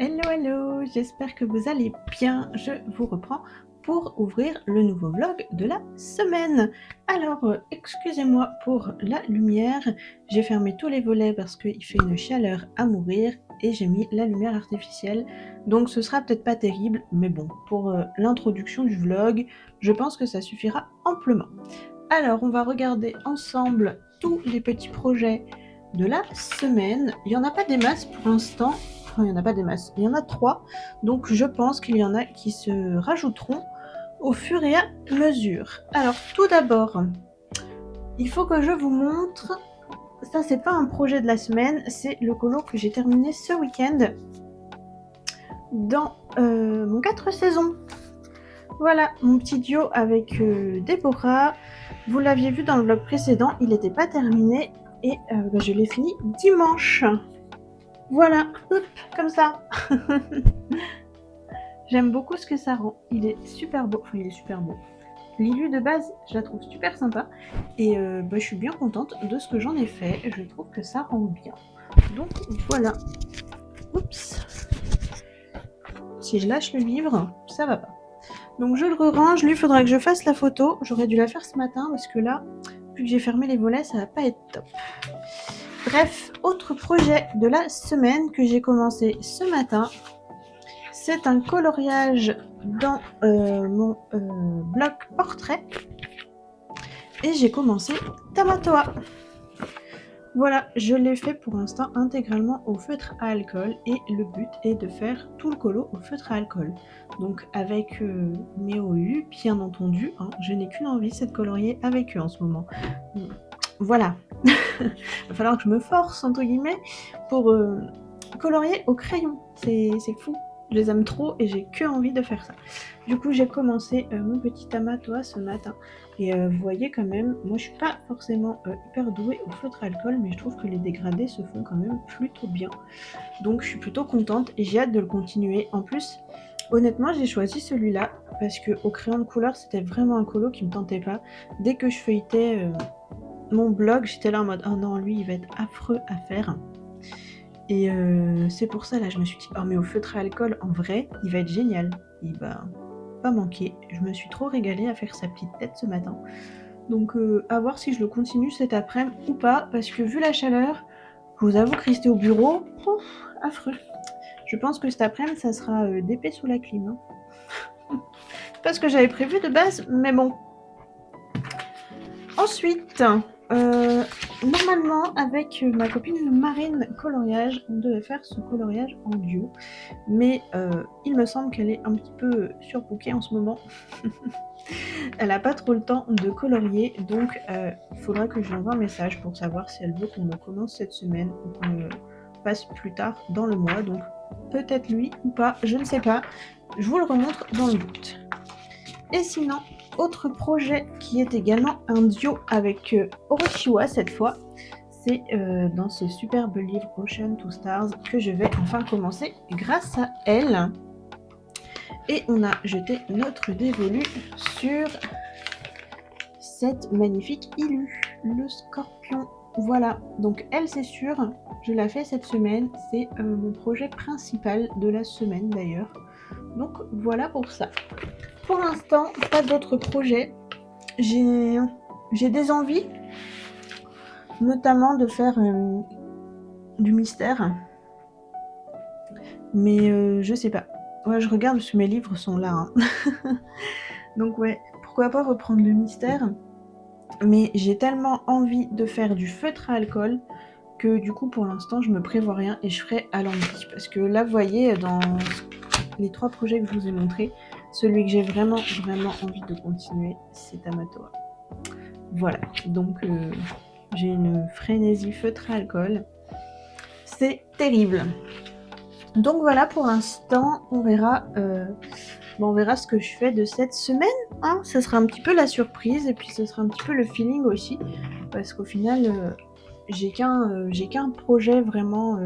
Hello, hello, j'espère que vous allez bien. Je vous reprends pour ouvrir le nouveau vlog de la semaine. Alors, excusez-moi pour la lumière, j'ai fermé tous les volets parce qu'il fait une chaleur à mourir et j'ai mis la lumière artificielle. Donc ce sera peut-être pas terrible, mais bon, pour l'introduction du vlog, je pense que ça suffira amplement. Alors, on va regarder ensemble tous les petits projets de la semaine. Il n'y en a pas des masses pour l'instant. Enfin, il n'y en a pas des masses. Il y en a 3. Donc, je pense qu'il y en a qui se rajouteront au fur et à mesure. Alors, tout d'abord, il faut que je vous montre. Ça, c'est pas un projet de la semaine. C'est le colo que j'ai terminé ce week-end dans mon 4 saisons. Voilà, mon petit duo avec Déborah. Vous l'aviez vu dans le vlog précédent, il n'était pas terminé et je l'ai fini dimanche. Voilà, hop, comme ça. J'aime beaucoup ce que ça rend. Il est super beau. Enfin, il est super beau. L'illu de base, je la trouve super sympa. Et je suis bien contente de ce que j'en ai fait. Je trouve que ça rend bien. Donc voilà. Oups. Si je lâche le livre, ça va pas. Donc je le re-range, lui il faudra que je fasse la photo. J'aurais dû la faire ce matin parce que là, vu que j'ai fermé les volets, ça va pas être top. Bref, autre projet de la semaine que j'ai commencé ce matin. C'est un coloriage dans mon bloc portrait. Et j'ai commencé Tamatoa. Voilà, je l'ai fait pour l'instant intégralement au feutre à alcool et le but est de faire tout le colo au feutre à alcool. Donc avec mes OU, bien entendu, hein, je n'ai qu'une envie, c'est de colorier avec eux en ce moment. Voilà, il va falloir que je me force, entre guillemets, pour colorier au crayon, c'est fou. Je les aime trop et j'ai que envie de faire ça. Du coup, j'ai commencé mon petit Tamatoa ce matin. Et vous voyez quand même, moi je suis pas forcément hyper douée au feutre à alcool, mais je trouve que les dégradés se font quand même plutôt bien. Donc je suis plutôt contente et j'ai hâte de le continuer. En plus, honnêtement, j'ai choisi celui-là parce que au crayon de couleur, c'était vraiment un colo qui me tentait pas. Dès que je feuilletais mon blog, j'étais là en mode oh non, lui il va être affreux à faire. Et c'est pour ça là, je me suis dit oh mais au feutre à alcool, en vrai, il va être génial. Il va pas manquer. Je me suis trop régalée à faire sa petite tête ce matin. Donc à voir si je le continue cet après-midi ou pas, parce que vu la chaleur, je vous avoue que rester au bureau, ouf, affreux. Je pense que cet après-midi, ça sera d'épée sous la clim. Hein. C'est pas ce que j'avais prévu de base, mais bon. Ensuite, normalement, avec ma copine Marine Coloriage, on devait faire ce coloriage en duo. Mais il me semble qu'elle est un petit peu surbookée en ce moment. Elle n'a pas trop le temps de colorier, donc il faudra que je lui envoie un message pour savoir si elle veut qu'on le commence cette semaine ou qu'on le fasse plus tard dans le mois. Donc peut-être lui ou pas, je ne sais pas. Je vous le remontre dans le doute. Et sinon, autre projet qui est également un duo avec Orochiwa cette fois. C'est dans ce superbe livre Ocean to Stars que je vais enfin commencer grâce à elle. Et on a jeté notre dévolu sur cette magnifique Illu, le scorpion. Voilà, donc elle c'est sûr, je la fais cette semaine, c'est mon projet principal de la semaine d'ailleurs. Donc voilà pour ça. Pour l'instant, pas d'autres projets. J'ai des envies, notamment de faire du mystère. Mais je sais pas. Ouais, je regarde parce que mes livres sont là. Hein. Donc ouais, pourquoi pas reprendre le mystère. Mais j'ai tellement envie de faire du feutre à alcool que du coup pour l'instant je me prévois rien et je ferai à l'envie. Parce que là vous voyez dans les 3 projets que je vous ai montrés, celui que j'ai vraiment envie de continuer c'est Tamatoa. Voilà, donc j'ai une frénésie feutre à alcool. C'est terrible. Donc voilà pour l'instant, on verra ce que je fais de cette semaine. Hein. Ça sera un petit peu la surprise et puis ce sera un petit peu le feeling aussi. Parce qu'au final, j'ai qu'un projet vraiment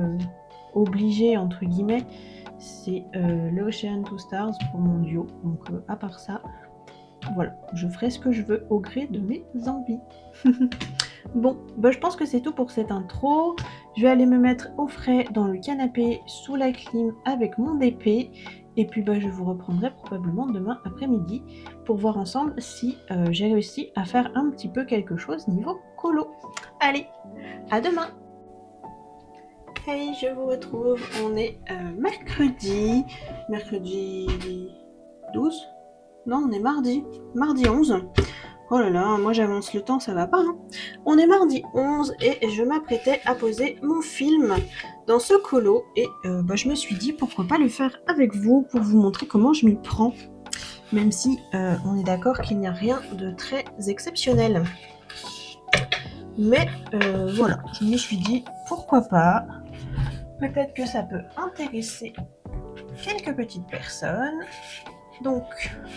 obligé, entre guillemets. C'est l'Ocean to Stars pour mon duo. Donc à part ça, voilà, je ferai ce que je veux au gré de mes envies. Bon, bah, je pense que c'est tout pour cette intro. Je vais aller me mettre au frais dans le canapé sous la clim avec mon DP. Et puis bah, je vous reprendrai probablement demain après-midi pour voir ensemble si j'ai réussi à faire un petit peu quelque chose niveau colo. Allez, à demain! Hey, je vous retrouve, on est mercredi 12? Non, on est mardi 11. Oh là là, moi j'avance le temps, ça va pas, hein. On est mardi 11 et je m'apprêtais à poser mon film dans ce colo et bah, je me suis dit pourquoi pas le faire avec vous pour vous montrer comment je m'y prends. Même si on est d'accord qu'il n'y a rien de très exceptionnel. Mais voilà, je me suis dit pourquoi pas. Peut-être que ça peut intéresser quelques petites personnes. Donc,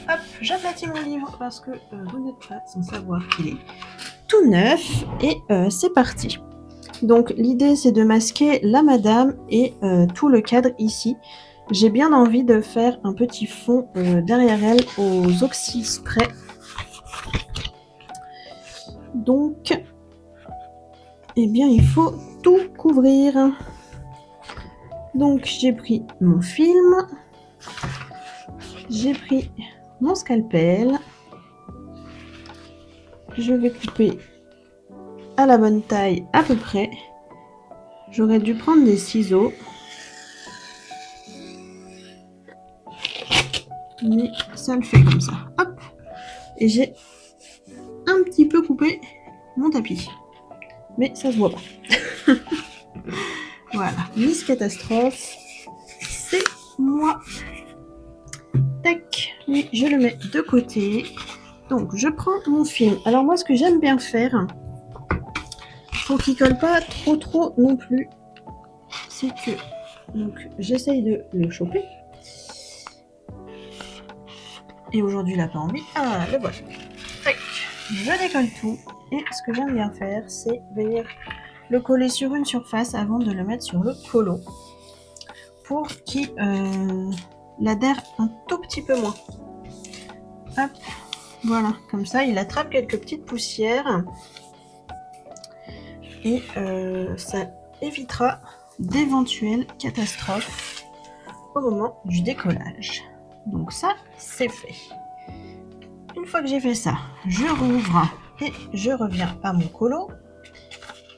hop, j'aplatis mon livre parce que vous n'êtes pas sans savoir qu'il est tout neuf. Et c'est parti. Donc, l'idée, c'est de masquer la madame et tout le cadre ici. J'ai bien envie de faire un petit fond derrière elle aux oxy spray. Donc, eh bien, il faut tout couvrir. Donc, j'ai pris mon film. J'ai pris mon scalpel. Je vais couper à la bonne taille à peu près. J'aurais dû prendre des ciseaux. Mais ça le fait comme ça. Hop. Et j'ai un petit peu coupé mon tapis. Mais ça se voit pas. Voilà. Miss Catastrophe. C'est moi. Tac. Lui, je le mets de côté. Donc, je prends mon film. Alors moi, ce que j'aime bien faire, pour qu'il colle pas trop non plus, c'est que donc j'essaye de le choper. Et aujourd'hui, il n'a pas envie. Ah, le voilà. Tac. Je décolle tout. Et ce que j'aime bien faire, c'est venir le coller sur une surface avant de le mettre sur le colo. Pour qu'il l'adhère un tout petit peu moins. Hop. Voilà. Comme ça, il attrape quelques petites poussières. Et ça évitera d'éventuelles catastrophes au moment du décollage. Donc ça, c'est fait. Une fois que j'ai fait ça, je rouvre et je reviens à mon colo.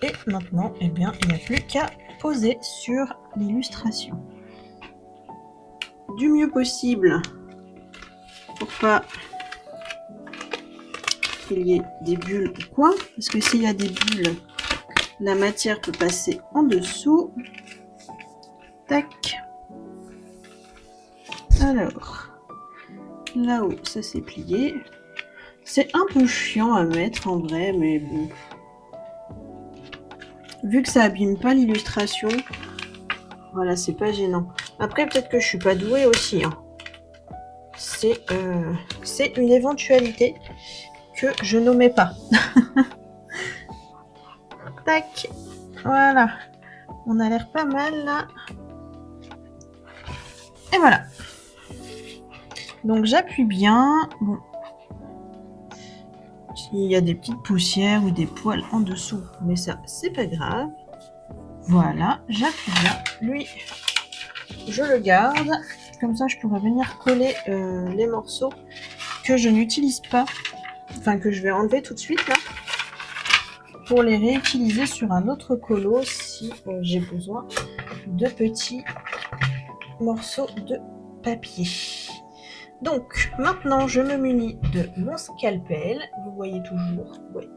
Et maintenant, eh bien, il n'y a plus qu'à poser sur l'illustration. Du mieux possible pour pas qu'il y ait des bulles ou quoi. Parce que s'il y a des bulles, la matière peut passer en dessous. Tac. Alors, là-haut, ça s'est plié. C'est un peu chiant à mettre en vrai, mais bon. Vu que ça abîme pas l'illustration, voilà, c'est pas gênant. Après, peut-être que je suis pas douée aussi. Hein. C'est une éventualité que je n'omets pas. Tac. Voilà. On a l'air pas mal là. Et voilà. Donc j'appuie bien. Bon. S'il y a des petites poussières ou des poils en dessous, mais ça, c'est pas grave. Voilà, j'appuie bien. Lui, je le garde. Comme ça, je pourrais venir coller les morceaux que je n'utilise pas. Enfin, que je vais enlever tout de suite là. Pour les réutiliser sur un autre colo si j'ai besoin de petits morceaux de papier. Donc, maintenant, je me munis de mon scalpel. Vous voyez toujours, oui.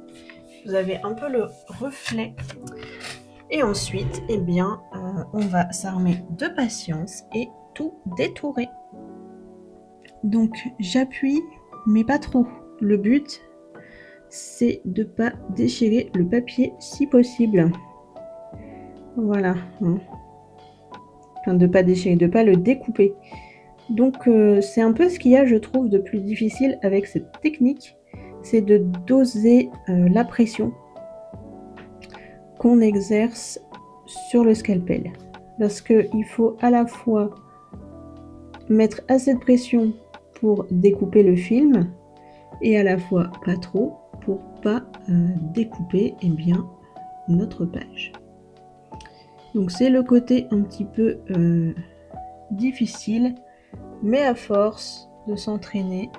Vous avez un peu le reflet. Et ensuite, eh bien, on va s'armer de patience et tout détourer. Donc, j'appuie, mais pas trop. Le but, c'est de ne pas déchirer le papier si possible. Voilà. Enfin, de ne pas déchirer, de ne pas le découper. Donc, c'est un peu ce qu'il y a, je trouve, de plus difficile avec cette technique. C'est de doser la pression qu'on exerce sur le scalpel. Parce qu'il faut à la fois mettre assez de pression pour découper le film et à la fois pas trop pour pas découper notre page. Donc c'est le côté un petit peu difficile, mais à force de s'entraîner,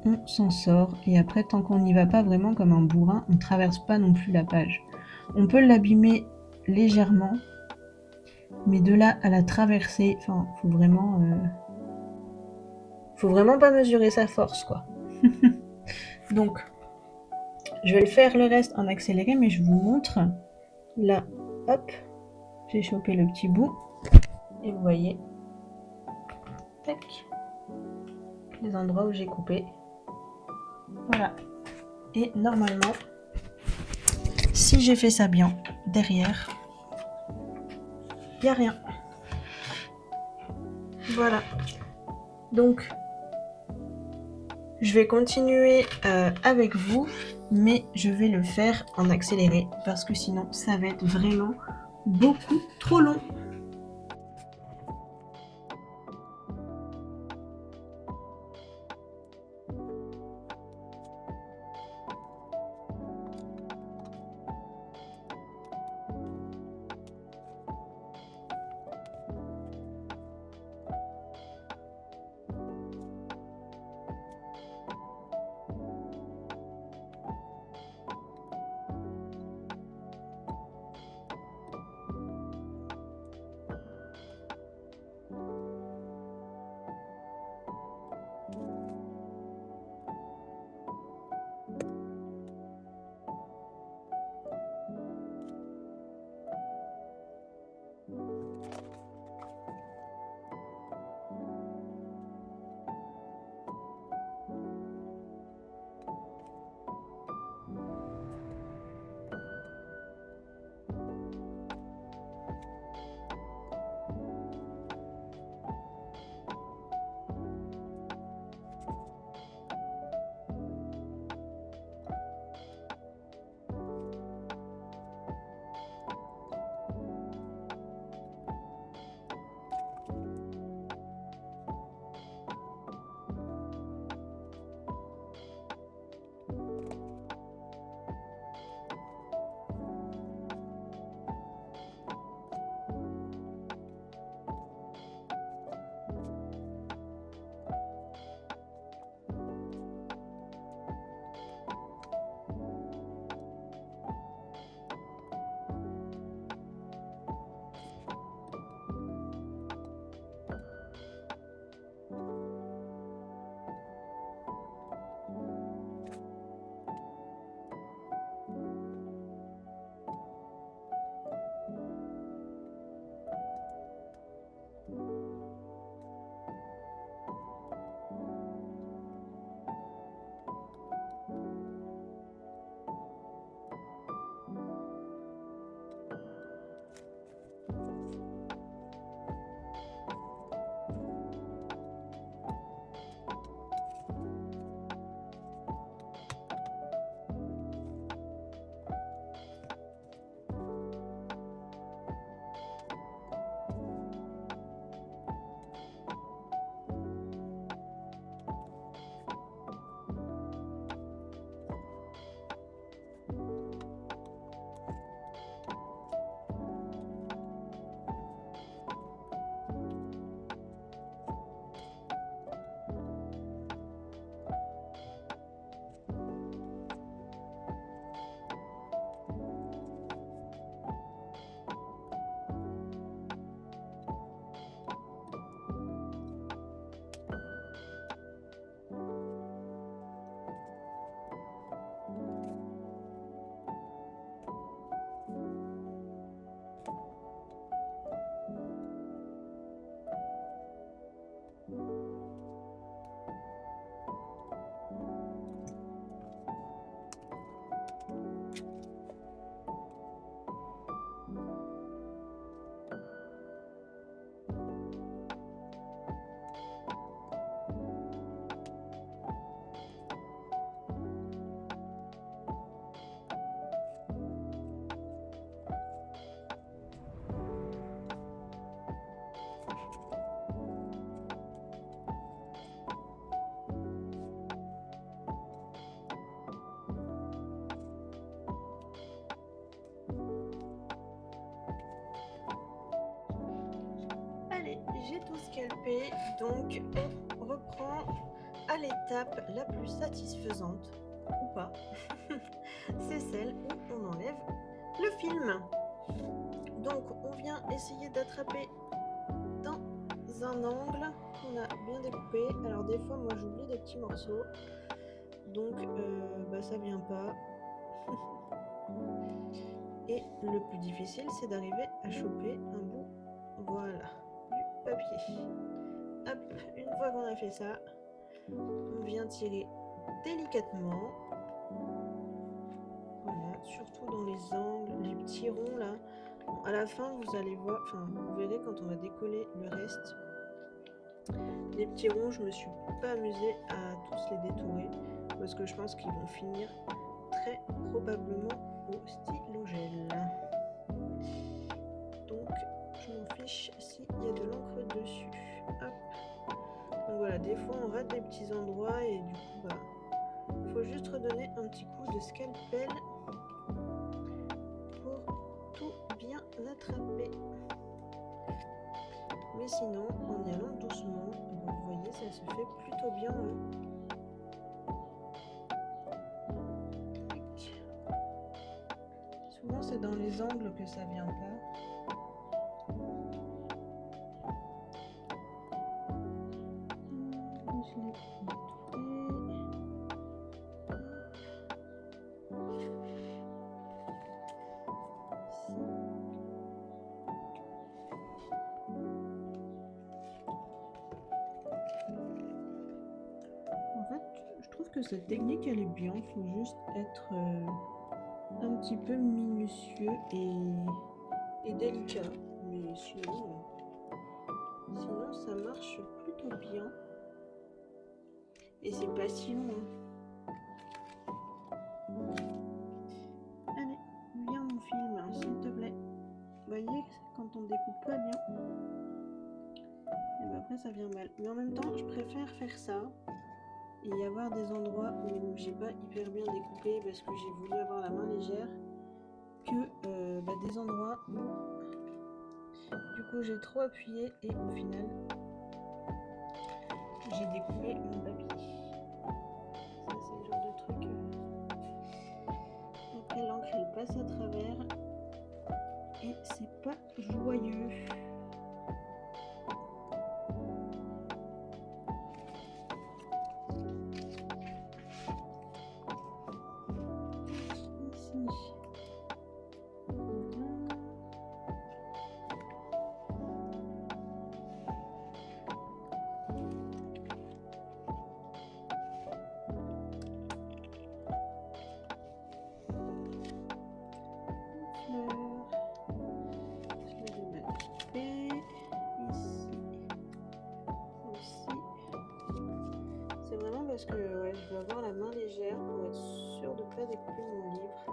on s'en sort. Et après, tant qu'on n'y va pas vraiment comme un bourrin, on ne traverse pas non plus la page. On peut l'abîmer légèrement, mais de là à la traverser, faut vraiment pas mesurer sa force, quoi. Donc, je vais le faire le reste en accéléré, mais je vous montre. Là, hop, j'ai chopé le petit bout. Et vous voyez, tac, les endroits où j'ai coupé. Voilà. Et normalement, si j'ai fait ça bien, derrière, il n'y a rien. Voilà. Donc, je vais continuer avec vous, mais je vais le faire en accéléré parce que sinon, ça va être vraiment beaucoup trop long. Allez, j'ai tout scalpé, donc on reprend à l'étape la plus satisfaisante, ou pas, c'est celle où on enlève le film. Donc on vient essayer d'attraper dans un angle qu'on a bien découpé. Alors des fois moi j'oublie des petits morceaux, donc ça vient pas. Et le plus difficile c'est d'arriver à choper un bout, voilà, du papier. Hop, une fois qu'on a fait ça, on vient tirer délicatement. Voilà, surtout dans les angles, les petits ronds là. Bon, à la fin, vous allez voir, enfin, vous verrez quand on va décoller le reste. Les petits ronds, je me suis pas amusée à tous les détourer parce que je pense qu'ils vont finir très probablement au stylo-gel. Donc, je m'en fiche s'il y a de l'encre dessus. Hop. Donc voilà, des fois on rate des petits endroits et du coup, faut juste redonner un petit coup de scalpel pour tout bien attraper. Mais sinon, en y allant doucement, vous voyez, ça se fait plutôt bien. Souvent, c'est dans les angles que ça vient pas. Je l'ai En fait, je trouve que cette technique elle est bien, il faut juste être un petit peu minutieux et délicat. Mais sinon ça marche plutôt bien. Et c'est pas si long. Allez, viens mon film, s'il te plaît. Vous voyez, quand on découpe pas bien, et après ça vient mal. Mais en même temps, je préfère faire ça et y avoir des endroits où j'ai pas hyper bien découpé parce que j'ai voulu avoir la main légère que des endroits où du coup j'ai trop appuyé et au final j'ai découpé mon papier. Ça c'est le genre de truc. Après l'encre elle passe à travers et c'est pas joyeux. Parce que je vais avoir la main légère pour être sûre de ne pas découper mon livre.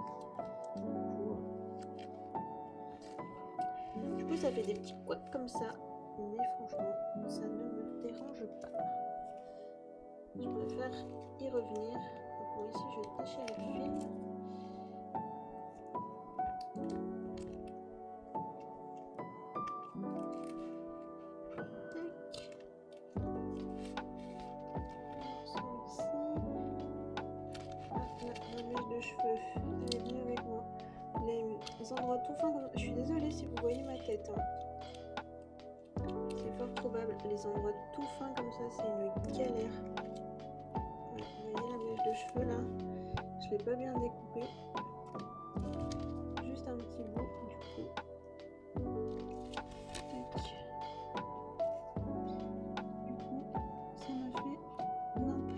Du coup, ça fait des petits couacs comme ça, mais franchement, ça ne me dérange pas. Je préfère y revenir. Donc ici, je déchire le film. Cheveux, elle est venue avec moi. Les endroits tout fins, je suis désolée si vous voyez ma tête. C'est fort probable. Les endroits tout fins comme ça, c'est une galère. Ouais, vous voyez la mèche de cheveux là? Je l'ai pas bien découpée. Juste un petit bout du coup. Tac. Du coup, ça m'a fait nimp.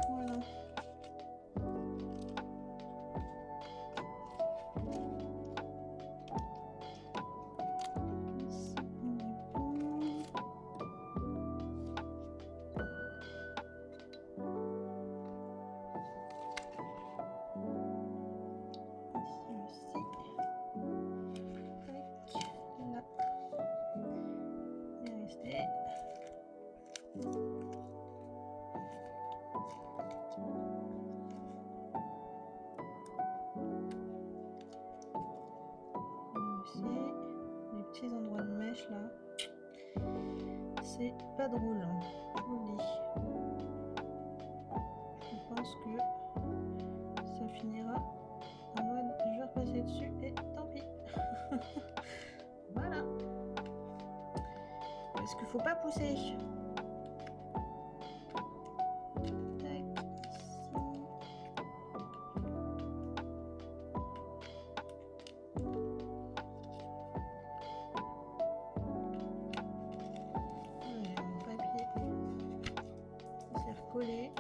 Voilà. Ici, on est bon. petits endroits de mèche là. C'est pas drôle, hein, je vous le dis. Je pense que ça finira en mode je vais repasser dessus et tant pis. Voilà. Parce qu'il faut pas pousser. Tac, ici. J'ai mon papier qui s'est recollé.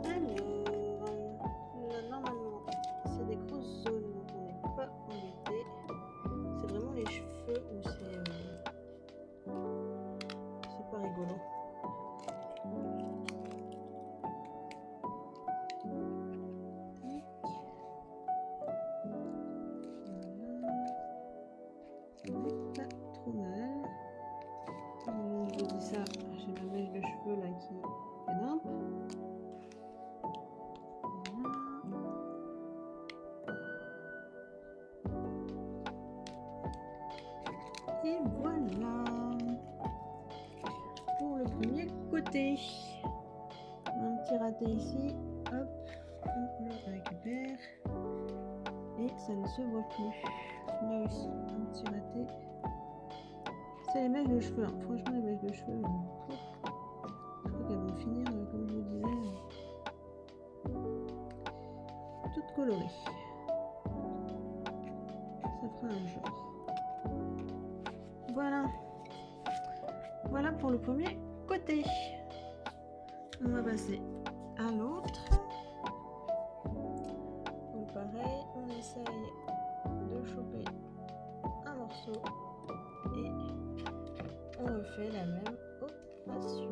Alors, là, normalement, c'est des grosses zones, donc on n'est pas embêté. C'est vraiment les cheveux où c'est pas rigolo. Voilà. Pas trop mal. Je vous dis ça, j'ai ma mèche de cheveux là qui pédimpe. Et voilà pour le premier côté. Un petit raté ici, hop, on le récupère et ça ne se voit plus. Là aussi, un petit raté. C'est les mèches de cheveux, hein. Franchement les mèches de cheveux, je crois qu'elles vont finir, comme je vous disais, toutes colorées. Ça fera un genre. Voilà. Voilà pour le premier côté. On va passer à l'autre. Donc pareil, on essaye de choper un morceau et on refait la même opération.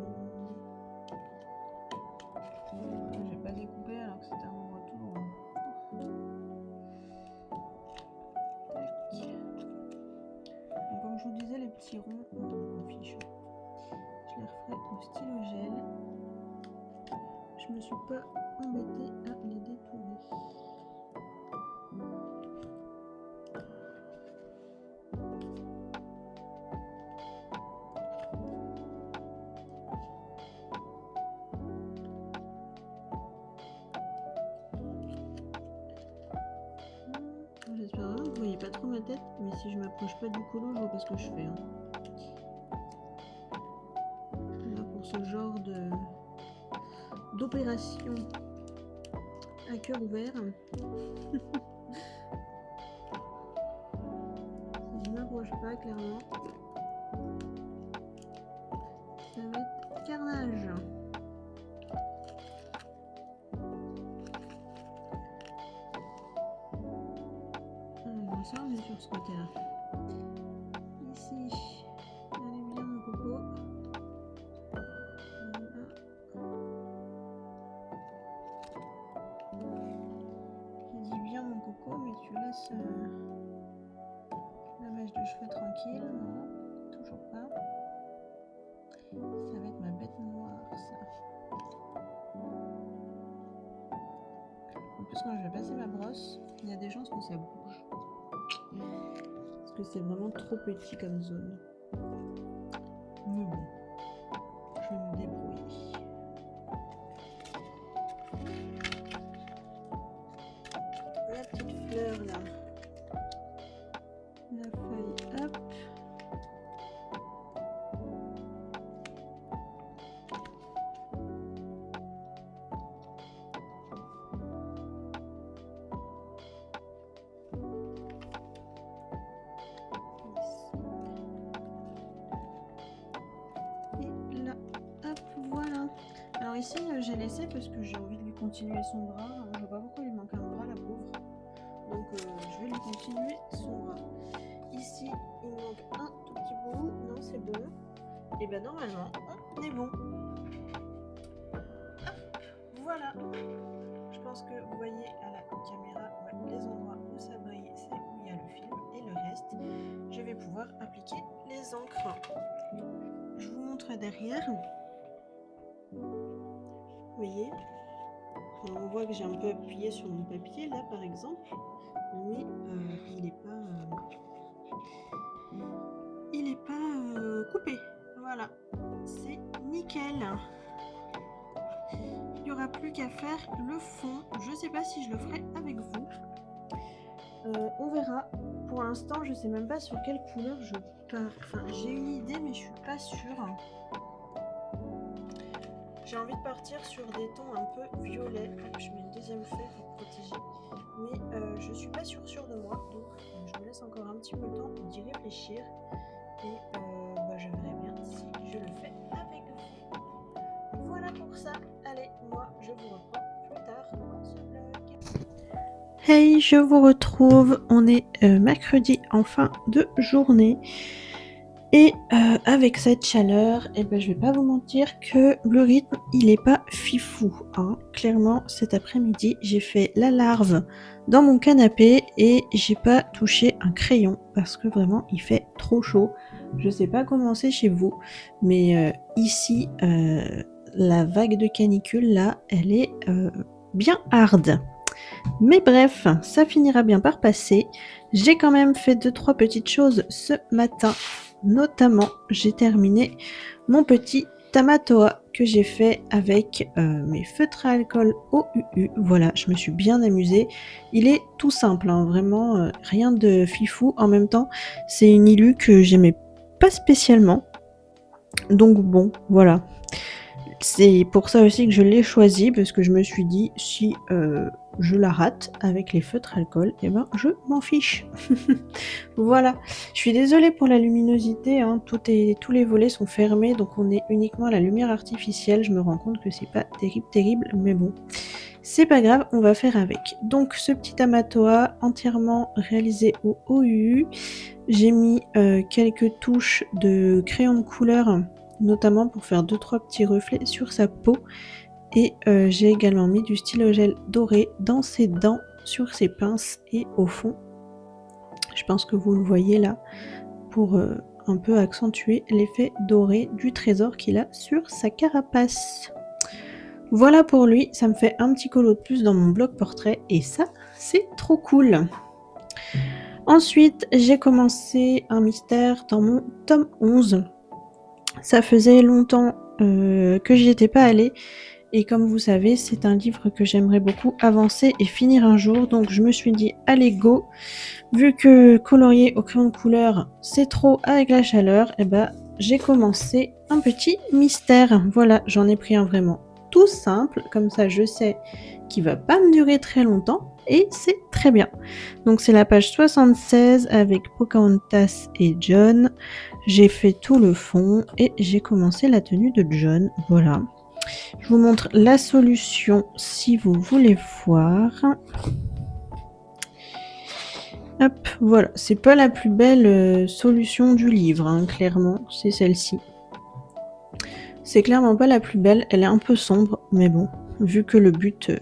J'ai pas découpé alors que c'était un endroit tout loin. Donc, comme je vous disais, les petits ronds, on m'en fiche. Je les referai au stylo gel. Je me suis pas embêtée à les détourer. J'espère vraiment que vous voyez pas trop ma tête, mais si je m'approche pas du colo, je vois pas ce que je fais. Hein. Là, pour ce genre d'opération à cœur ouvert, si je m'approche pas, clairement, ça va être carnage. Alors, ça, on est sur ce côté-là. Ici, allez bien mon coco. Voilà. J'ai dit bien mon coco, mais tu laisses la mèche de cheveux tranquille. Non, toujours pas. Ça va être ma bête noire, ça. En plus, quand je vais passer ma brosse, il y a des chances que ça bouge. Parce que c'est vraiment trop petit comme zone. Mais bon, je vais me débrouiller. La petite fleur là. La feuille, hop. Ici, j'ai laissé parce que j'ai envie de lui continuer son bras. Je vois pas pourquoi il manque un bras, la pauvre. Donc, je vais lui continuer son bras. Ici, il manque un tout petit bout. Non, c'est bon. Et ben normalement, on est bon. Hop, voilà. Je pense que vous voyez à la caméra les endroits où ça brille, c'est où il y a le film. Et le reste, je vais pouvoir appliquer les encres. Je vous montre derrière. Vous voyez, On voit que j'ai un peu appuyé sur mon papier là par exemple, mais il n'est pas coupé. Voilà, c'est nickel. Il n'y aura plus qu'à faire le fond. Je sais pas si je le ferai avec vous. On verra. Pour l'instant, je sais même pas sur quelle couleur je pars. Enfin, j'ai une idée, mais je suis pas sûre. J'ai envie de partir sur des tons un peu violets. Je mets une deuxième feuille pour protéger. Mais je suis pas sûre de moi. Donc, je me laisse encore un petit peu le temps d'y réfléchir. Et je verrai bien si je le fais avec vous. Voilà pour ça. Allez, moi, je vous reprends plus tard dans ce vlog. Hey, je vous retrouve. On est mercredi en fin de journée. Et avec cette chaleur, je vais pas vous mentir que le rythme, il est pas fifou. Hein. Clairement, cet après-midi, j'ai fait la larve dans mon canapé et j'ai pas touché un crayon parce que vraiment, il fait trop chaud. Je sais pas comment c'est chez vous, mais ici, la vague de canicule, là, elle est bien hard. Mais bref, ça finira bien par passer. J'ai quand même fait 2-3 petites choses ce matin. Notamment, j'ai terminé mon petit tamatoa que j'ai fait avec mes feutres à alcool OUU. Voilà, je me suis bien amusée. Il est tout simple, hein, vraiment rien de fifou. En même temps, c'est une illu que j'aimais pas spécialement. Donc bon, voilà. C'est pour ça aussi que je l'ai choisi, parce que je me suis dit, si je la rate avec les feutres alcool, je m'en fiche. Voilà. Je suis désolée pour la luminosité, hein. Tous les volets sont fermés, donc on est uniquement à la lumière artificielle. Je me rends compte que c'est pas terrible, mais bon. C'est pas grave, on va faire avec. Donc ce petit tamatoa entièrement réalisé au OUU. J'ai mis quelques touches de crayon de couleur, notamment pour faire 2-3 petits reflets sur sa peau. Et j'ai également mis du stylo gel doré dans ses dents, sur ses pinces et au fond. Je pense que vous le voyez là, pour un peu accentuer l'effet doré du trésor qu'il a sur sa carapace. Voilà pour lui, ça me fait un petit colo de plus dans mon bloc portrait et ça, c'est trop cool. Ensuite, j'ai commencé un mystère dans mon tome 11. Ça faisait longtemps que j'y étais pas allée et comme vous savez, c'est un livre que j'aimerais beaucoup avancer et finir un jour. Donc je me suis dit, allez go, vu que colorier au crayon de couleur, c'est trop avec la chaleur, j'ai commencé un petit mystère. Voilà, j'en ai pris un vraiment tout simple, comme ça je sais qu'il va pas me durer très longtemps et c'est très bien. Donc c'est la page 76 avec Pocahontas et John. J'ai fait tout le fond et j'ai commencé la tenue de John. Voilà. Je vous montre la solution si vous voulez voir. Hop, voilà. C'est pas la plus belle solution du livre, hein, clairement. C'est celle-ci. C'est clairement pas la plus belle. Elle est un peu sombre, mais bon. Vu que le but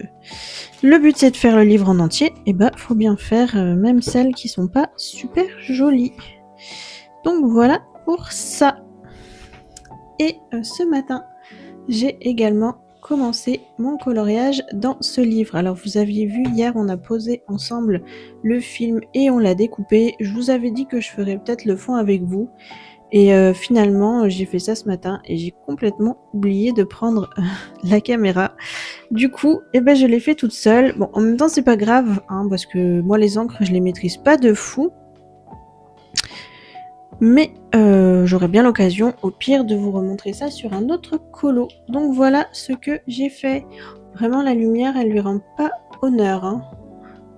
c'est de faire le livre en entier, faut bien faire même celles qui sont pas super jolies. Donc voilà pour ça. Et ce matin, j'ai également commencé mon coloriage dans ce livre. Alors vous aviez vu hier, on a posé ensemble le film et on l'a découpé. Je vous avais dit que je ferais peut-être le fond avec vous. Et finalement, j'ai fait ça ce matin et j'ai complètement oublié de prendre la caméra. Du coup, je l'ai fait toute seule. Bon, en même temps, c'est pas grave, hein, parce que moi, les encres, je les maîtrise pas de fou. Mais j'aurai bien l'occasion, au pire, de vous remontrer ça sur un autre colo. Donc voilà ce que j'ai fait. Vraiment, la lumière, elle lui rend pas honneur. Hein.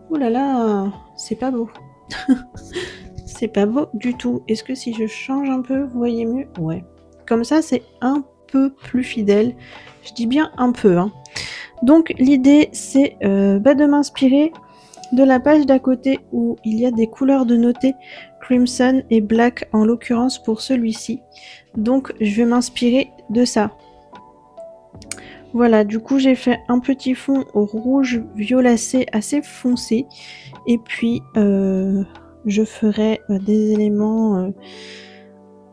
Ouh là là, c'est pas beau. C'est pas beau du tout. Est-ce que si je change un peu, vous voyez mieux? Ouais. Comme ça, c'est un peu plus fidèle. Je dis bien un peu. Hein. Donc l'idée, c'est de m'inspirer de la page d'à côté où il y a des couleurs de notés, Crimson et Black en l'occurrence pour celui-ci. Donc je vais m'inspirer de ça. Voilà, du coup j'ai fait un petit fond au rouge violacé assez foncé. Et puis je ferai des éléments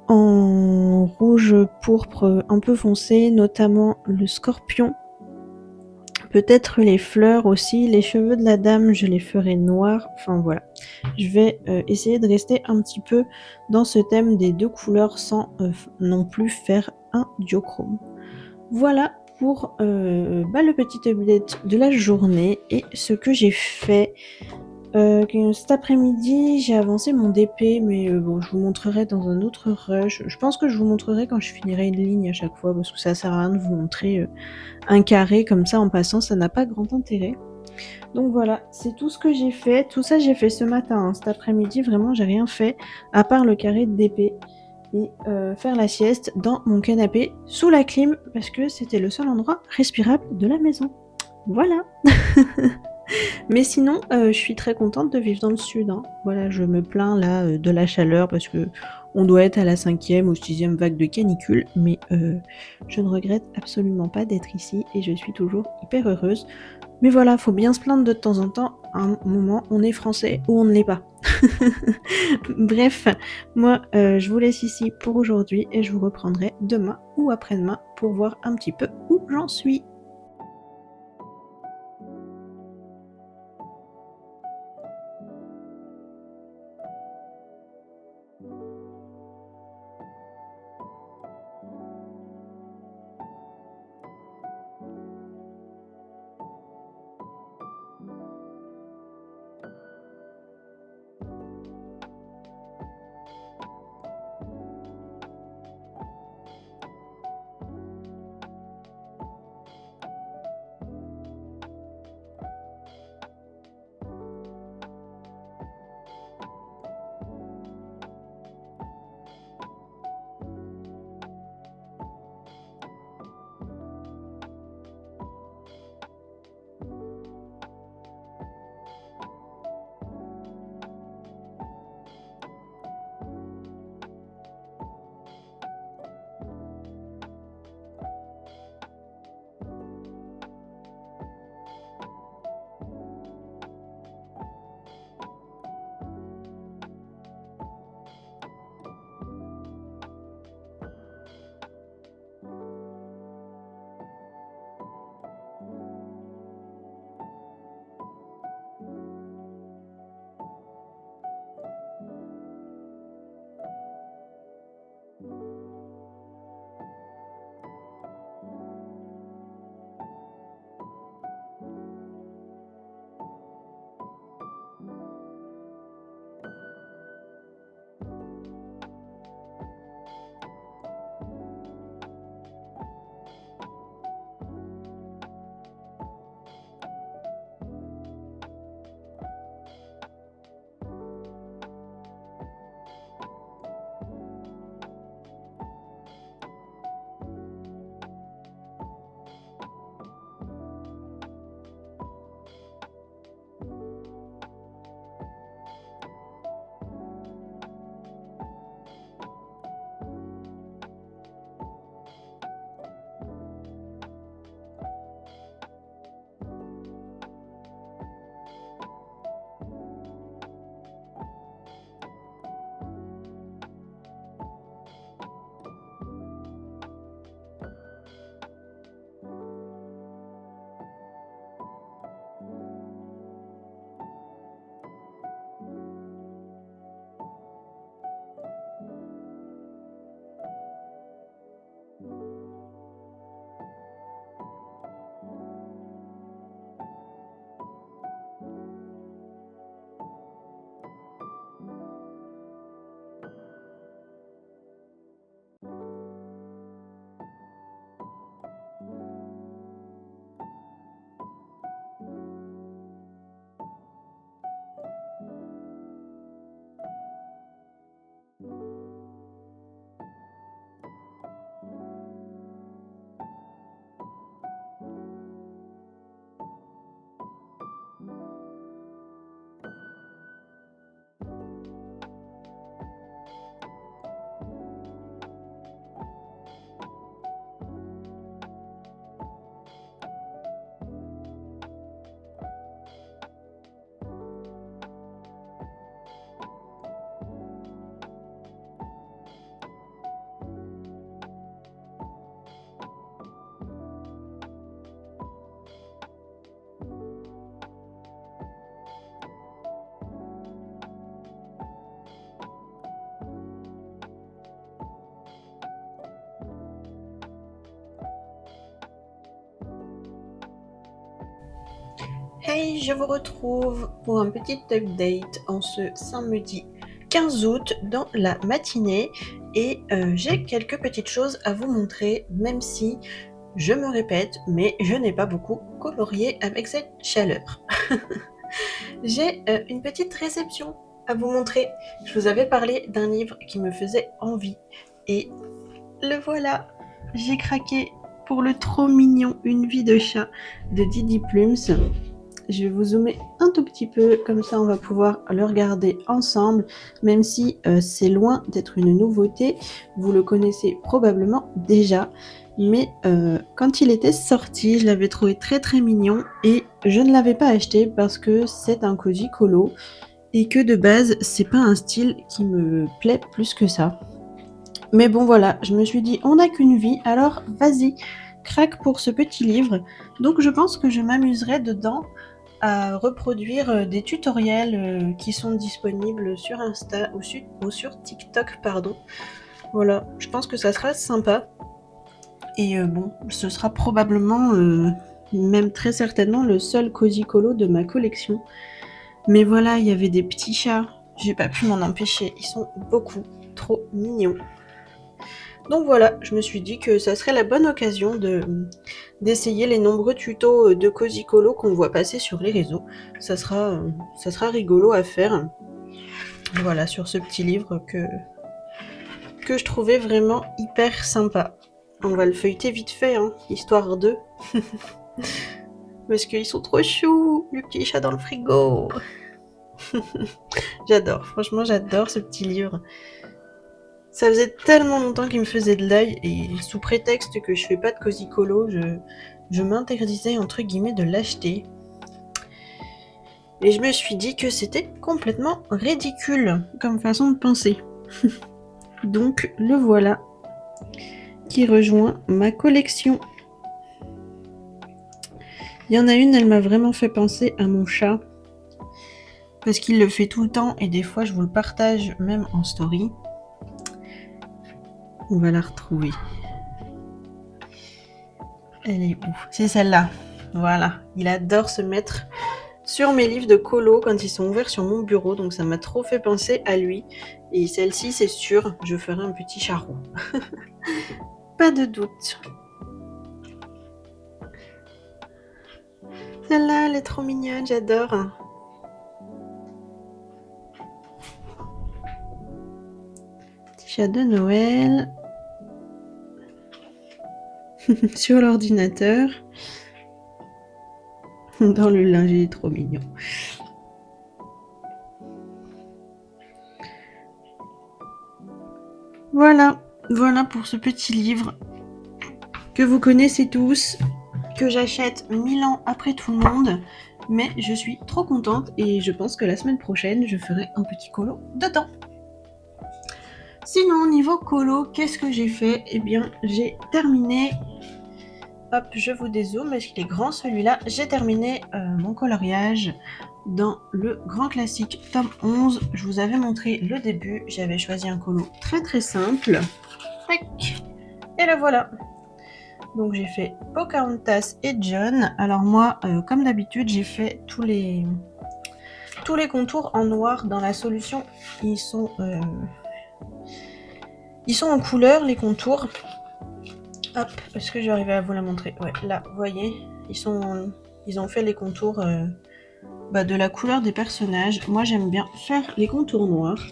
en rouge pourpre un peu foncé, notamment le scorpion. Peut-être les fleurs aussi, les cheveux de la dame, je les ferai noirs. Enfin voilà, je vais essayer de rester un petit peu dans ce thème des 2 couleurs sans non plus faire un duochrome. Voilà pour le petit update de la journée et ce que j'ai fait. Cet après-midi, j'ai avancé mon DP, mais bon, je vous montrerai dans un autre rush. Je pense que je vous montrerai quand je finirai une ligne à chaque fois, parce que ça sert à rien de vous montrer un carré comme ça en passant, ça n'a pas grand intérêt. Donc voilà, c'est tout ce que j'ai fait. Tout ça, j'ai fait ce matin. Hein. Cet après-midi, vraiment, j'ai rien fait à part le carré de DP et faire la sieste dans mon canapé sous la clim parce que c'était le seul endroit respirable de la maison. Voilà. Mais sinon, je suis très contente de vivre dans le sud. Hein. Voilà, je me plains là de la chaleur parce que on doit être à la 5e ou 6e vague de canicule, mais je ne regrette absolument pas d'être ici et je suis toujours hyper heureuse. Mais voilà, faut bien se plaindre de temps en temps. À un moment, on est français ou on ne l'est pas. Bref, moi, je vous laisse ici pour aujourd'hui et je vous reprendrai demain ou après-demain pour voir un petit peu où j'en suis. Hey, je vous retrouve pour un petit update en ce samedi 15 août dans la matinée et j'ai quelques petites choses à vous montrer, même si je me répète, mais je n'ai pas beaucoup colorié avec cette chaleur. J'ai une petite réception à vous montrer. Je vous avais parlé d'un livre qui me faisait envie et le voilà. J'ai craqué pour le trop mignon Une vie de chat de Didi Plumes. Je vais vous zoomer un tout petit peu, comme ça on va pouvoir le regarder ensemble, même si c'est loin d'être une nouveauté, vous le connaissez probablement déjà, mais quand il était sorti, je l'avais trouvé très très mignon et je ne l'avais pas acheté parce que c'est un cozy colo et que de base c'est pas un style qui me plaît plus que ça. Mais bon voilà, je me suis dit on n'a qu'une vie, alors vas-y, craque pour ce petit livre. Donc je pense que je m'amuserai dedans à reproduire des tutoriels qui sont disponibles sur Insta ou sur TikTok, pardon. Voilà, je pense que ça sera sympa. Et bon, ce sera probablement, même très certainement, le seul cozy colo de ma collection. Mais voilà, il y avait des petits chats, j'ai pas pu m'en empêcher, ils sont beaucoup trop mignons. Donc voilà, je me suis dit que ça serait la bonne occasion d'essayer les nombreux tutos de cozy colo qu'on voit passer sur les réseaux. Ça sera rigolo à faire. Voilà, sur ce petit livre que je trouvais vraiment hyper sympa. On va le feuilleter vite fait, hein, histoire de... Parce qu'ils sont trop choux, les petits chats dans le frigo. J'adore, franchement j'adore ce petit livre. Ça faisait tellement longtemps qu'il me faisait de l'œil et sous prétexte que je fais pas de cozy colo, je m'interdisais entre guillemets de l'acheter. Et je me suis dit que c'était complètement ridicule comme façon de penser. Donc le voilà qui rejoint ma collection. Il y en a une, elle m'a vraiment fait penser à mon chat. Parce qu'il le fait tout le temps et des fois je vous le partage même en story. On va la retrouver. Elle est où? C'est celle-là. Voilà. Il adore se mettre sur mes livres de colo quand ils sont ouverts sur mon bureau. Donc ça m'a trop fait penser à lui. Et celle-ci, c'est sûr, je ferai un petit charron. Pas de doute. Celle-là, elle est trop mignonne, j'adore. Petit chat de Noël. Sur l'ordinateur. Dans le linge, il est trop mignon. Voilà pour ce petit livre que vous connaissez tous, que j'achète 1000 ans après tout le monde, mais je suis trop contente et je pense que la semaine prochaine, je ferai un petit colo dedans. Sinon, niveau colo, qu'est-ce que j'ai fait? Eh bien, j'ai terminé... Hop, je vous dézoome parce qu'il est grand celui-là. J'ai terminé mon coloriage dans le grand classique tome 11. Je vous avais montré le début. J'avais choisi un colo très très simple. Tac. Et le voilà. Donc j'ai fait Pocahontas et John. Alors moi, comme d'habitude, j'ai fait tous les contours en noir dans la solution. Ils sont en couleur, les contours. Hop, est-ce que je vais arriver à vous la montrer? Ouais, là, vous voyez, ils ont fait les contours de la couleur des personnages. Moi, j'aime bien faire les contours noirs.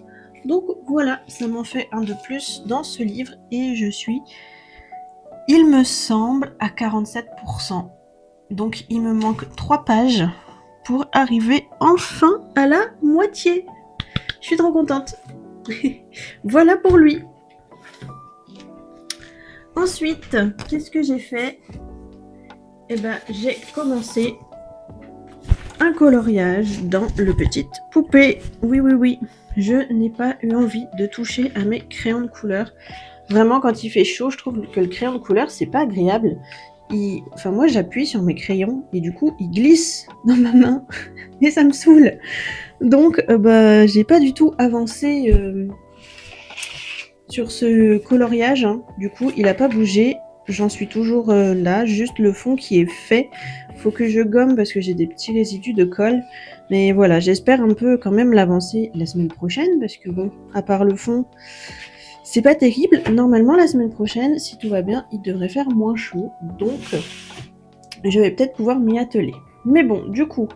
Donc voilà, ça m'en fait un de plus dans ce livre et je suis, il me semble, à 47%. Donc il me manque 3 pages pour arriver enfin à la moitié. Je suis trop contente. Voilà pour lui. Ensuite, qu'est-ce que j'ai fait? Eh ben, j'ai commencé un coloriage dans le Petite Poupée. Oui. Je n'ai pas eu envie de toucher à mes crayons de couleur. Vraiment, quand il fait chaud, je trouve que le crayon de couleur, c'est pas agréable. Enfin, moi, j'appuie sur mes crayons et du coup, ils glissent dans ma main et ça me saoule. Donc, j'ai pas du tout avancé sur ce coloriage. Hein. Du coup, il a pas bougé j'en suis toujours là, juste le fond qui est fait. Faut que je gomme parce que j'ai des petits résidus de colle. Mais voilà, j'espère un peu quand même l'avancer la semaine prochaine parce que bon, à part le fond, c'est pas terrible. Normalement, la semaine prochaine, si tout va bien, il devrait faire moins chaud. Donc, je vais peut-être pouvoir m'y atteler. Mais bon, du coup,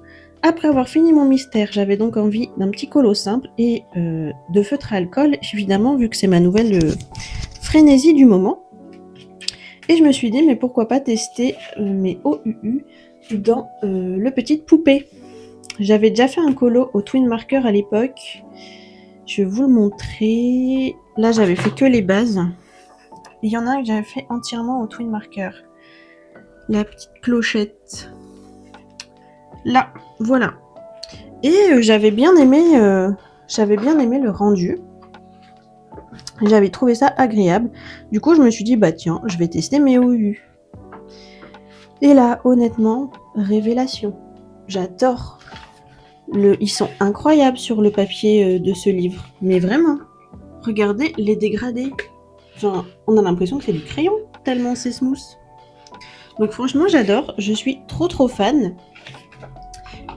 après avoir fini mon mystère, j'avais donc envie d'un petit colo simple et de feutre à alcool, évidemment, vu que c'est ma nouvelle frénésie du moment. Et je me suis dit, mais pourquoi pas tester mes OUU dans le Petite Poupée. J'avais déjà fait un colo au Twin Marker à l'époque. Je vais vous le montrer. Là, j'avais fait que les bases. Il y en a un que j'avais fait entièrement au Twin Marker. La petite clochette. Là, voilà. Et j'avais bien aimé le rendu. J'avais trouvé ça agréable. Du coup, je me suis dit, bah tiens, je vais tester mes OU. Et là, honnêtement, révélation. J'adore. Ils sont incroyables sur le papier de ce livre. Mais vraiment, regardez les dégradés. Enfin, on a l'impression que c'est du crayon, tellement c'est smooth. Donc franchement, j'adore. Je suis trop fan.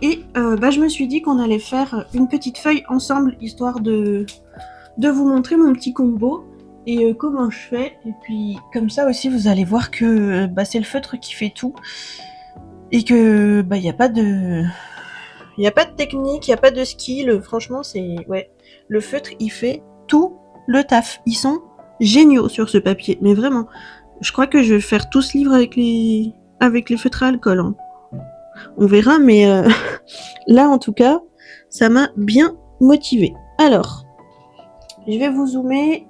Et je me suis dit qu'on allait faire une petite feuille ensemble, histoire de vous montrer mon petit combo et comment je fais. Et puis comme ça aussi, vous allez voir que c'est le feutre qui fait tout. Et que il n'y a pas de... Il n'y a pas de technique, il n'y a pas de skill. Franchement, c'est... Ouais. Le feutre, il fait tout le taf. Ils sont géniaux sur ce papier. Mais vraiment, je crois que je vais faire tout ce livre avec les feutres à alcool. Hein. On verra, mais là, en tout cas, ça m'a bien motivée. Alors, je vais vous zoomer.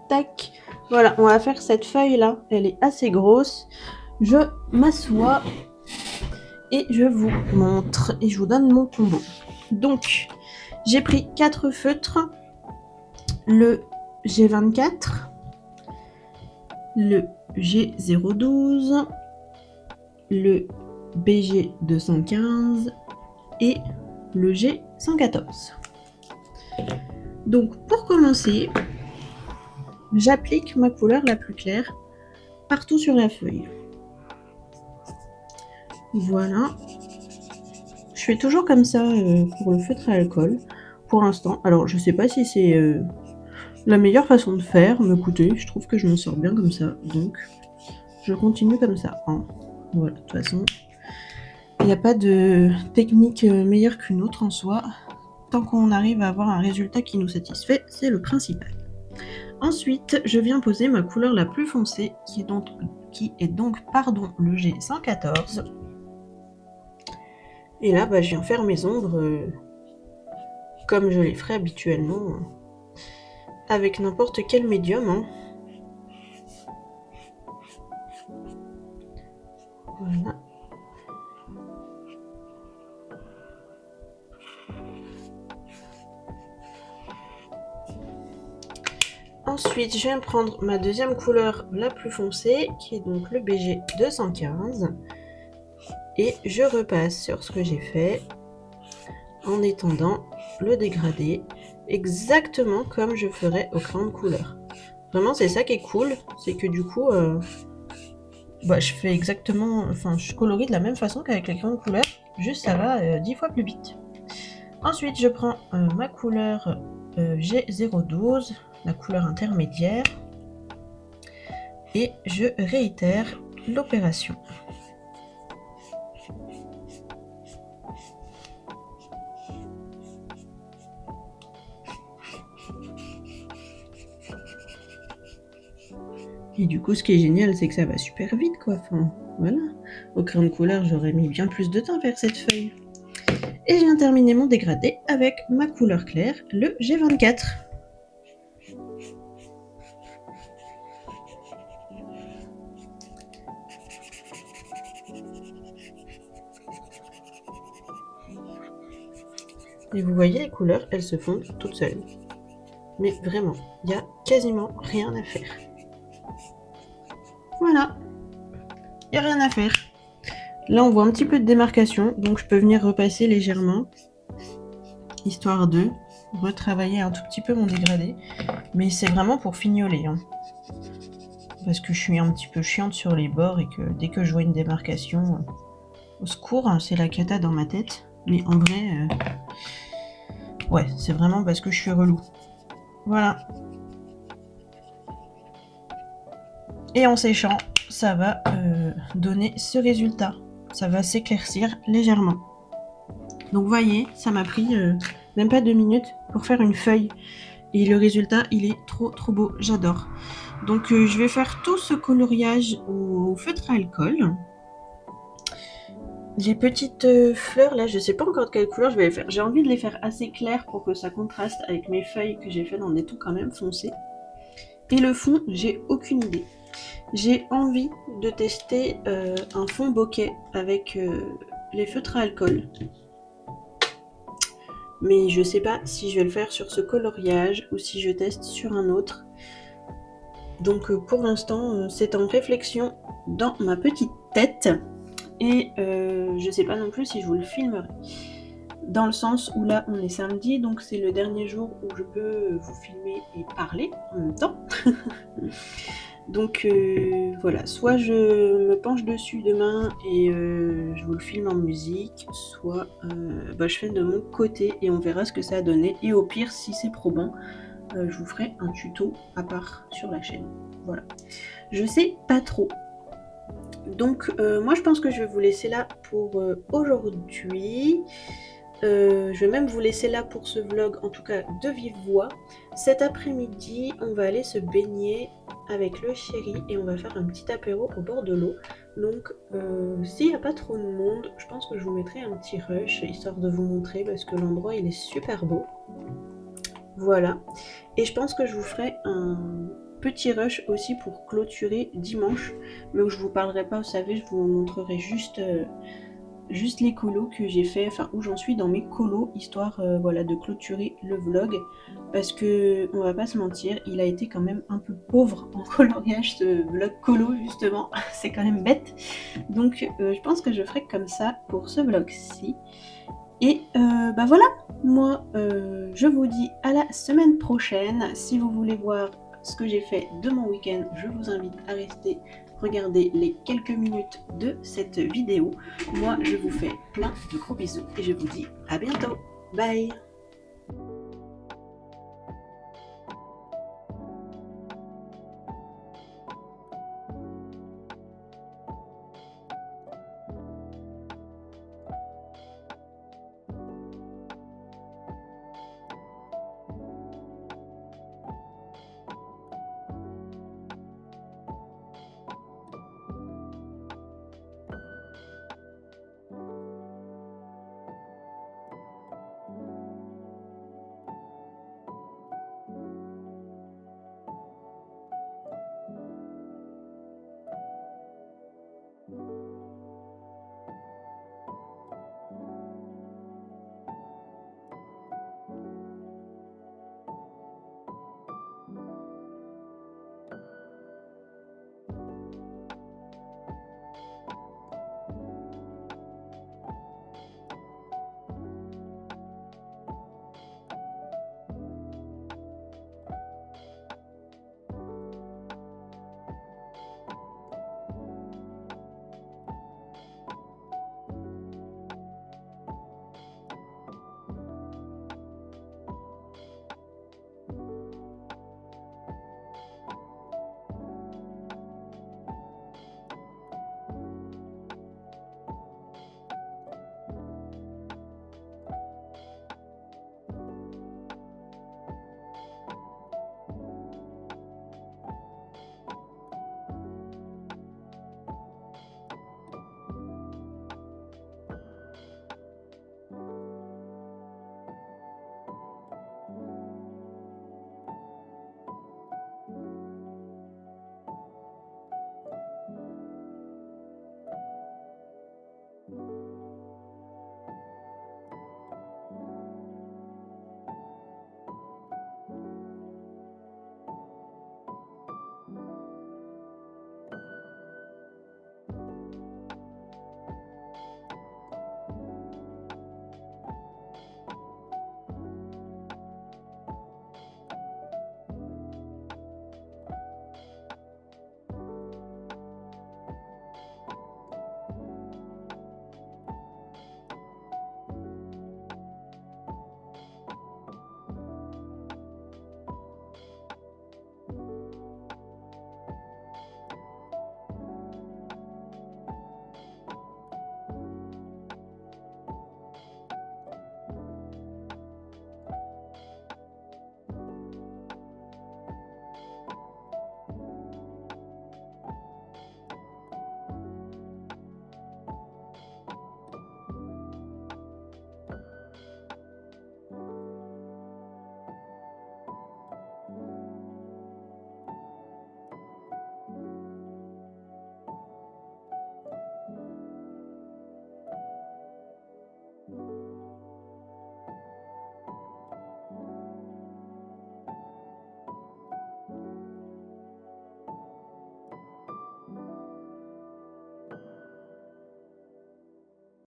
Tac. Voilà, on va faire cette feuille-là. Elle est assez grosse. Je m'assois et je vous montre. Et je vous donne mon combo. Donc, j'ai pris 4 feutres. Le G24. Le G012. Le BG215 et le G114. Donc pour commencer, j'applique ma couleur la plus claire partout sur la feuille. Voilà. Je fais toujours comme ça pour le feutre à alcool pour l'instant. Alors je sais pas si c'est la meilleure façon de faire, mais écoutez, je trouve que je m'en sors bien comme ça, donc je continue comme ça. Hein. Voilà, de toute façon, il n'y a pas de technique meilleure qu'une autre en soi. Tant qu'on arrive à avoir un résultat qui nous satisfait, c'est le principal. Ensuite, je viens poser ma couleur la plus foncée, qui est donc le G114. Et là, je viens faire mes ombres comme je les ferais habituellement, avec n'importe quel médium. Hein. Voilà. Ensuite, je viens prendre ma deuxième couleur la plus foncée, qui est donc le BG215. Et je repasse sur ce que j'ai fait, en étendant le dégradé, exactement comme je ferais au crayon de couleur. Vraiment, c'est ça qui est cool, c'est que du coup, je fais exactement... Enfin, je colorie de la même façon qu'avec les crayons de couleur, juste ça va 10 fois plus vite. Ensuite, je prends ma couleur G012, la couleur intermédiaire, et je réitère l'opération. Et du coup, ce qui est génial, c'est que ça va super vite, quoi. Enfin, voilà. Au crayon de couleur, j'aurais mis bien plus de temps à faire cette feuille. Et je viens terminer mon dégradé avec ma couleur claire, le G24. Et vous voyez, les couleurs, elles se fondent toutes seules. Mais vraiment, il n'y a quasiment rien à faire. Voilà. Il n'y a rien à faire. Là, on voit un petit peu de démarcation, donc je peux venir repasser légèrement, histoire de retravailler un tout petit peu mon dégradé. Mais c'est vraiment pour fignoler. Hein. parce que je suis un petit peu chiante sur les bords et que dès que je vois une démarcation, au secours, c'est la cata dans ma tête. Mais en vrai, ouais, c'est vraiment parce que je suis relou. Voilà. Et en séchant, ça va donner ce résultat. Ça va s'éclaircir légèrement. Donc vous voyez, ça m'a pris même pas 2 minutes pour faire une feuille. Et le résultat, il est trop beau, j'adore. Donc je vais faire tout ce coloriage au feutre à alcool. Les petites fleurs là, je sais pas encore de quelle couleur je vais les faire. J'ai envie de les faire assez claires pour que ça contraste avec mes feuilles que j'ai fait dans des tons quand même foncés. Et le fond, j'ai aucune idée. J'ai envie de tester un fond bokeh avec les feutres à alcool. Mais je sais pas si je vais le faire sur ce coloriage ou si je teste sur un autre. Donc pour l'instant, c'est en réflexion dans ma petite tête. Et je sais pas non plus si je vous le filmerai. Dans le sens où là, on est samedi, donc c'est le dernier jour où je peux vous filmer et parler en même temps. Donc voilà, soit je me penche dessus demain et je vous le filme en musique, soit je fais de mon côté et on verra ce que ça a donné. Et au pire, si c'est probant, je vous ferai un tuto à part sur la chaîne. Voilà. Je sais pas trop. Donc moi je pense que je vais vous laisser là pour aujourd'hui. Je vais même vous laisser là pour ce vlog, en tout cas de vive voix. Cet après-midi, on va aller se baigner avec le chéri et on va faire un petit apéro au bord de l'eau. Donc s'il n'y a pas trop de monde, je pense que je vous mettrai un petit rush histoire de vous montrer parce que l'endroit il est super beau. Voilà. Et je pense que je vous ferai un petit rush aussi pour clôturer dimanche, mais où je vous parlerai pas, vous savez, je vous montrerai juste les colos que j'ai fait, enfin où j'en suis dans mes colos, histoire voilà, de clôturer le vlog, parce que on va pas se mentir, il a été quand même un peu pauvre en coloriage ce vlog colo justement, c'est quand même bête, donc je pense que je ferai comme ça pour ce vlog-ci. Et voilà, moi je vous dis à la semaine prochaine. Si vous voulez voir ce que j'ai fait de mon week-end, je vous invite à rester regarder les quelques minutes de cette vidéo. Moi je vous fais plein de gros bisous et je vous dis à bientôt. Bye.